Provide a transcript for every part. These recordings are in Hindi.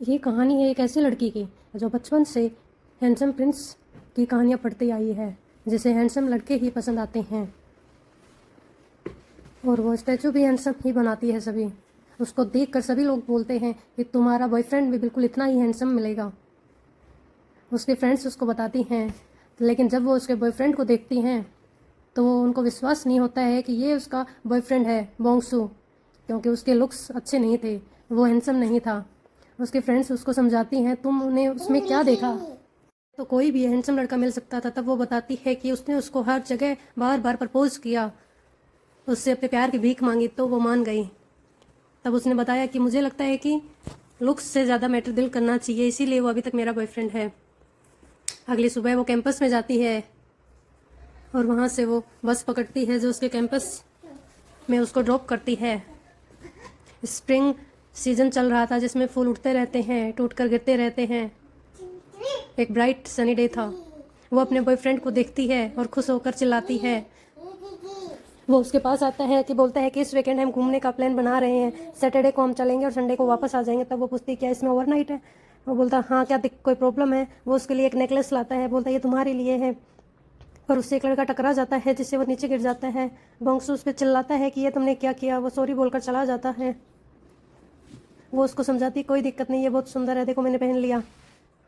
ये कहानी है एक ऐसी लड़की की जो बचपन से हैंडसम प्रिंस की कहानियाँ पढ़ती आई है, जिसे हैंडसम लड़के ही पसंद आते हैं और वो स्टैचू भी हैंडसम ही बनाती है। सभी उसको देखकर सभी लोग बोलते हैं कि तुम्हारा बॉयफ्रेंड भी बिल्कुल इतना ही हैंडसम मिलेगा। उसके फ्रेंड्स उसको बताती हैं, लेकिन जब वो उसके बॉयफ्रेंड को देखती हैं तो उनको विश्वास नहीं होता है कि ये उसका बॉयफ्रेंड है बोंगसू, क्योंकि उसके लुक्स अच्छे नहीं थे, वो हैंडसम नहीं था। उसके फ्रेंड्स उसको समझाती हैं तुमने उसमें क्या देखा, तो कोई भी हैंडसम लड़का मिल सकता था। तब वो बताती है कि उसने उसको हर जगह बार बार प्रपोज किया, उससे अपने प्यार की भीख मांगी तो वो मान गई। तब उसने बताया कि मुझे लगता है कि लुक्स से ज़्यादा मैटर दिल करना चाहिए, इसीलिए वो अभी तक मेरा बॉयफ्रेंड है। अगली सुबह वो कैंपस में जाती है और वहाँ से वो बस पकड़ती है जो उसके कैंपस में उसको ड्रॉप करती है। स्प्रिंग सीजन चल रहा था जिसमें फूल उठते रहते हैं, टूट कर गिरते रहते हैं। एक ब्राइट सनी डे था। वो अपने बॉयफ्रेंड को देखती है और खुश होकर चिल्लाती है। वो उसके पास आता है कि बोलता है कि इस वीकेंड हम घूमने का प्लान बना रहे हैं, सैटरडे को हम चलेंगे और संडे को वापस आ जाएंगे। तब वो पूछती क्या इसमें ओवरनाइट है। वो बोलता हाँ, क्या कोई प्रॉब्लम है। वो उसके लिए एक नेकलेस लाता है, बोलता है ये तुम्हारे लिए है। पर उससे एक लड़का टकरा जाता है जिससे वो नीचे गिर जाता है। बोंगसू उस पर चिल्लाता है कि ये तुमने क्या किया। वो सॉरी बोलकर चला जाता है। वो उसको समझाती कोई दिक्कत नहीं, ये बहुत सुंदर है, देखो मैंने पहन लिया।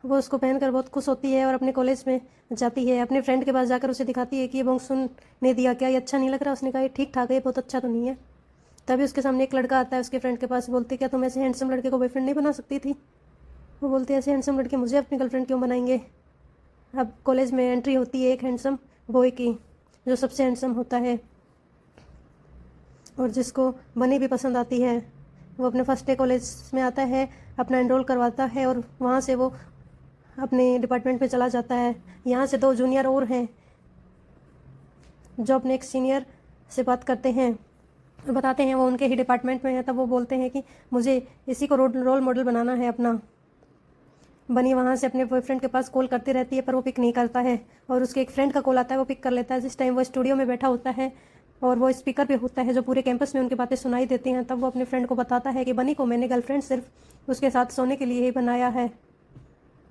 वो उसको पहनकर बहुत खुश होती है और अपने कॉलेज में जाती है। अपने फ्रेंड के पास जाकर उसे दिखाती है कि ये बोंगसू ने दिया, क्या ये अच्छा नहीं लग रहा। उसने कहा ये ठीक ठाक है, ये बहुत अच्छा तो नहीं है। तभी उसके सामने एक लड़का आता है उसके फ्रेंड के पास, बोलती क्या तुम ऐसे हैंडसम लड़के को बॉयफ्रेंड नहीं बना सकती थी। वो बोलती है ऐसे हैंडसम लड़के मुझे अपनी गर्लफ्रेंड क्यों बनाएंगे। अब कॉलेज में एंट्री होती है एक हैंडसम बॉय की, जो सबसे हैंडसम होता है और जिसको बनी भी पसंद आती है। वो अपने फर्स्ट डे कॉलेज में आता है, अपना एनरोल करवाता है और वहाँ से वो अपने डिपार्टमेंट में चला जाता है। यहाँ से दो जूनियर और हैं जो अपने एक सीनियर से बात करते हैं, बताते हैं वो उनके ही डिपार्टमेंट में है। तब वो बोलते हैं कि मुझे इसी को रोल मॉडल बनाना है अपना। बनी वहाँ से अपने बॉयफ्रेंड के पास कॉल करती रहती है पर वो पिक नहीं करता है और उसके एक फ्रेंड का कॉल आता है, वो पिक कर लेता है। जिस टाइम वो स्टूडियो में बैठा होता है और वो स्पीकर पे होता है जो पूरे कैंपस में उनकी बातें सुनाई देती हैं। तब वो अपने फ्रेंड को बताता है कि बनी को मैंने गर्लफ्रेंड सिर्फ उसके साथ सोने के लिए ही बनाया है,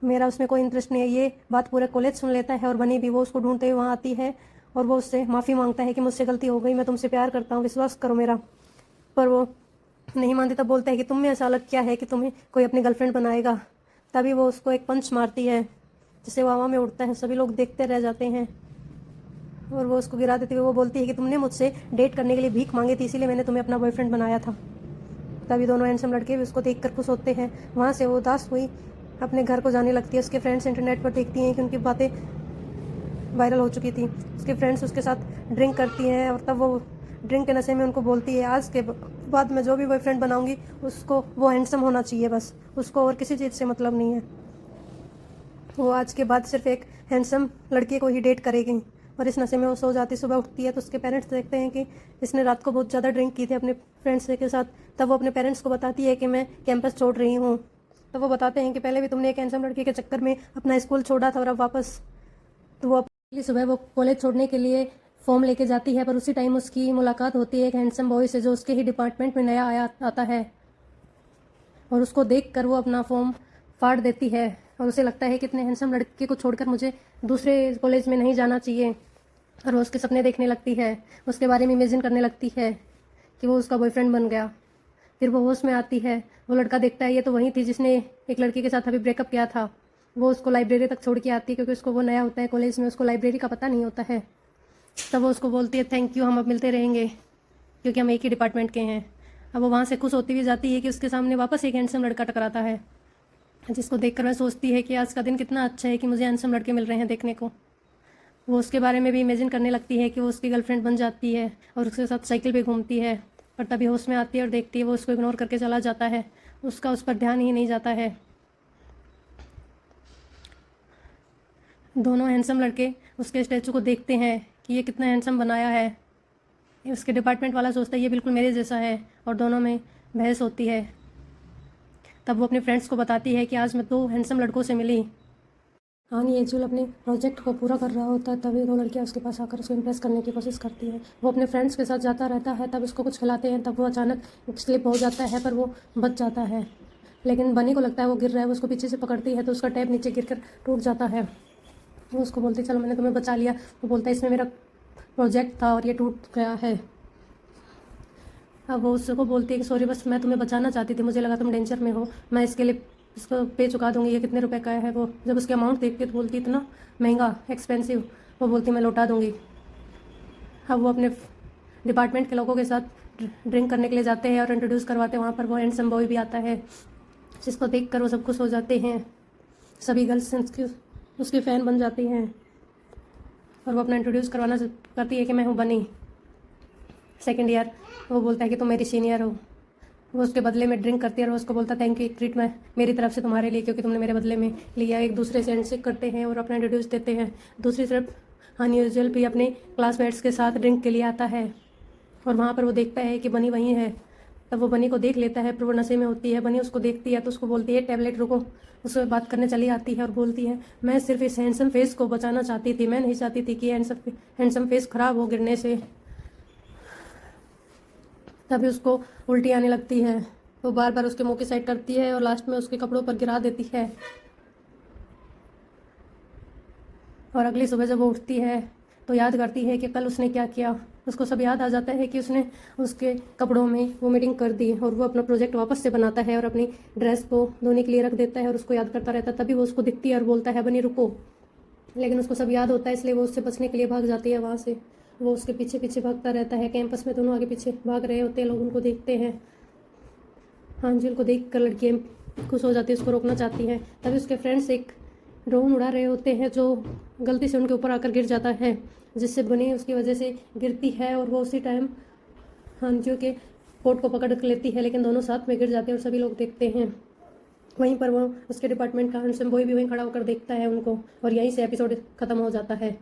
मेरा उसमें कोई इंटरेस्ट नहीं है। ये बात पूरा कॉलेज सुन लेता है और बनी भी वो उसको ढूंढते हुए वहाँ आती है और वो उससे माफ़ी मांगता है कि मुझसे गलती हो गई, मैं तुमसे प्यार करता हूँ, विश्वास करो मेरा। पर वो नहीं मानती। तब बोलता है कि तुम में ऐसा अलग क्या है कि तुम्हें कोई अपनी गर्लफ्रेंड बनाएगा। तभी वो उसको एक पंच मारती है जिससे वो हवा में उड़ता है। सभी लोग देखते रह जाते हैं और वो उसको गिरा देती है। वो बोलती है कि तुमने मुझसे डेट करने के लिए भीख मांगी थी, इसीलिए मैंने तुम्हें अपना बॉयफ्रेंड बनाया था। तभी दोनों हैंडसम लड़के भी उसको देख कर खुश होते हैं। वहाँ से वो उदास हुई अपने घर को जाने लगती है। उसके फ्रेंड्स इंटरनेट पर देखती हैं कि उनकी बातें वायरल हो चुकी थी। उसके फ्रेंड्स उसके साथ ड्रिंक करती हैं और तब वो ड्रिंक के नशे में उनको बोलती है आज के बाद मैं जो भी बॉयफ्रेंड बनाऊंगी उसको वो हैंडसम होना चाहिए, बस उसको और किसी चीज़ से मतलब नहीं है। वो आज के बाद सिर्फ एक हैंडसम लड़के को ही डेट करेगी और इस नशे में वो सो जाती। सुबह उठती है तो उसके पेरेंट्स देखते हैं कि इसने रात को बहुत ज़्यादा ड्रिंक की थी अपने फ्रेंड्स के साथ। तब वो अपने पेरेंट्स को बताती है कि मैं कैंपस छोड़ रही हूँ। तब वो बताते हैं कि पहले भी तुमने एक हैंडसम लड़के के चक्कर में अपना स्कूल छोड़ा था और अब वापस। तो वो अगली सुबह वो कॉलेज छोड़ने के लिए फॉर्म लेके जाती है, पर उसी टाइम उसकी मुलाकात होती है एक हैंडसम बॉय से जो उसके ही डिपार्टमेंट में नया आया आता है और उसको देखकर वो अपना फॉर्म फाड़ देती है और उसे लगता है कि इतने हैंडसम लड़के को छोड़कर मुझे दूसरे कॉलेज में नहीं जाना चाहिए। और वो उसके सपने देखने लगती है, उसके बारे में इमेजिन करने लगती है कि वो उसका बॉयफ्रेंड बन गया। फिर वो होश में आती है, वो लड़का देखता है ये तो वही थी जिसने एक लड़की के साथ अभी ब्रेकअप किया था। वो उसको लाइब्रेरी तक छोड़ के आती है क्योंकि उसको वो नया होता है कॉलेज में, उसको लाइब्रेरी का पता नहीं होता है। तब वो उसको बोलती है थैंक यू, हम अब मिलते रहेंगे क्योंकि हम एक ही डिपार्टमेंट के हैं। अब वो वहाँ से खुश होती हुई जाती है कि उसके सामने वापस एक हैंडसम लड़का टकराता है, जिसको देखकर वह सोचती है कि आज का दिन कितना अच्छा है कि मुझे हैंडसम लड़के मिल रहे हैं देखने को। वो उसके बारे में भी इमेजिन करने लगती है कि वो उसकी गर्लफ्रेंड बन जाती है और उसके साथ साइकिल पे घूमती है। पर तभी होश में आती है और देखती है वो उसको इग्नोर करके चला जाता है, उसका उस पर ध्यान ही नहीं जाता है। दोनों हैंडसम लड़के उसके स्टैचू को देखते हैं कि ये कितना हैंडसम बनाया है। उसके डिपार्टमेंट वाला सोचता है ये बिल्कुल मेरे जैसा है और दोनों में बहस होती है। तब वो अपने फ्रेंड्स को बताती है कि आज मैं दो हैंडसम लड़कों से मिली। हानी एजुअल अपने प्रोजेक्ट को पूरा कर रहा होता है, तभी दो लड़कियां उसके पास आकर उसको इम्प्रेस करने की कोशिश करती है। वो अपने फ्रेंड्स के साथ जाता रहता है, तब उसको कुछ खिलाते हैं। तब वो अचानक स्लिप हो जाता है पर वो बच जाता है। लेकिन बनी को लगता है वो गिर रहा है, वो उसको पीछे से पकड़ती है तो उसका टैब नीचे गिरकर टूट जाता है। वो उसको बोलती चलो मैंने तुम्हें बचा लिया। वो बोलता है इसमें मेरा प्रोजेक्ट था और ये टूट गया है। अब वो उसको बोलती है कि सॉरी, बस मैं तुम्हें बचाना चाहती थी, मुझे लगा तुम डेंजर में हो, मैं इसके लिए इसको पे चुका दूंगी, ये कितने रुपए का है। वो जब उसके अमाउंट देखती है तो बोलती इतना महंगा, एक्सपेंसिव। वो बोलती मैं लौटा दूंगी। अब वो अपने डिपार्टमेंट के लोगों के साथ ड्रिंक करने के लिए जाते हैं और इंट्रोड्यूस करवाते हैं। वहाँ पर वो हैंडसम बॉय भी आता है, जिसको देख कर वो सब खुश हो जाते हैं। सभी गर्ल्स उसकी फ़ैन बन जाती हैं और वो अपना इंट्रोड्यूस करवाना करती है कि मैं हूँ बनी, सेकेंड ईयर। वो बोलता है कि तुम मेरी सीनियर हो। वो उसके बदले में ड्रिंक करती है और वो उसको बोलता है थैंक यू, एक ट्रीट मैं मेरी तरफ से तुम्हारे लिए, क्योंकि तुमने मेरे बदले में लिया। एक दूसरे से हैंडशेक करते हैं और अपना इंट्रोड्यूस देते हैं। दूसरी तरफ अनयूजुअल भी अपने क्लासमेट्स के साथ ड्रिंक के लिए आता है और वहाँ पर वो देखता है कि बनी वहीं है। तब वो बनी को देख लेता है, पर वो नशे में होती है। बनी उसको देखती है तो उसको बोलती है टैबलेट रुको। उससे बात करने चली आती है और बोलती है मैं सिर्फ इस हैंडसम फेस को बचाना चाहती थी, मैं नहीं चाहती थी कि हैंडसम फेस खराब हो गिरने से। तभी उसको उल्टी आने लगती है। वो बार बार उसके मुंह की साइड करती है और लास्ट में उसके कपड़ों पर गिरा देती है। और अगली सुबह जब वो उठती है तो याद करती है कि कल उसने क्या किया। उसको सब याद आ जाता है कि उसने उसके कपड़ों में वोमिटिंग कर दी और वो अपना प्रोजेक्ट वापस से बनाता है और अपनी ड्रेस को धोने के लिए रख देता है और उसको याद करता रहता है। तभी वो उसको दिखती है और बोलता है बनी रुको, लेकिन उसको सब याद होता है इसलिए वो उससे बचने के लिए भाग जाती है वहाँ से। वो उसके पीछे पीछे भागता रहता है। कैंपस में दोनों आगे पीछे भाग रहे होते हैं, लोग उनको देखते हैं। हाँ जी, उनको देख कर लड़कियाँ खुश हो जाती है, उसको रोकना चाहती हैं। तभी उसके फ्रेंड्स एक ड्रोन उड़ा रहे होते हैं जो गलती से उनके ऊपर आकर गिर जाता है, जिससे बनी उसकी वजह से गिरती है और वो उसी टाइम हांजियों के कोट को पकड़ लेती है, लेकिन दोनों साथ में गिर जाते हैं और सभी लोग देखते हैं। वहीं पर वो उसके डिपार्टमेंट का हैंडसम बॉय भी वहीं खड़ा होकर देखता है उनको, और यहीं से एपिसोड खत्म हो जाता है।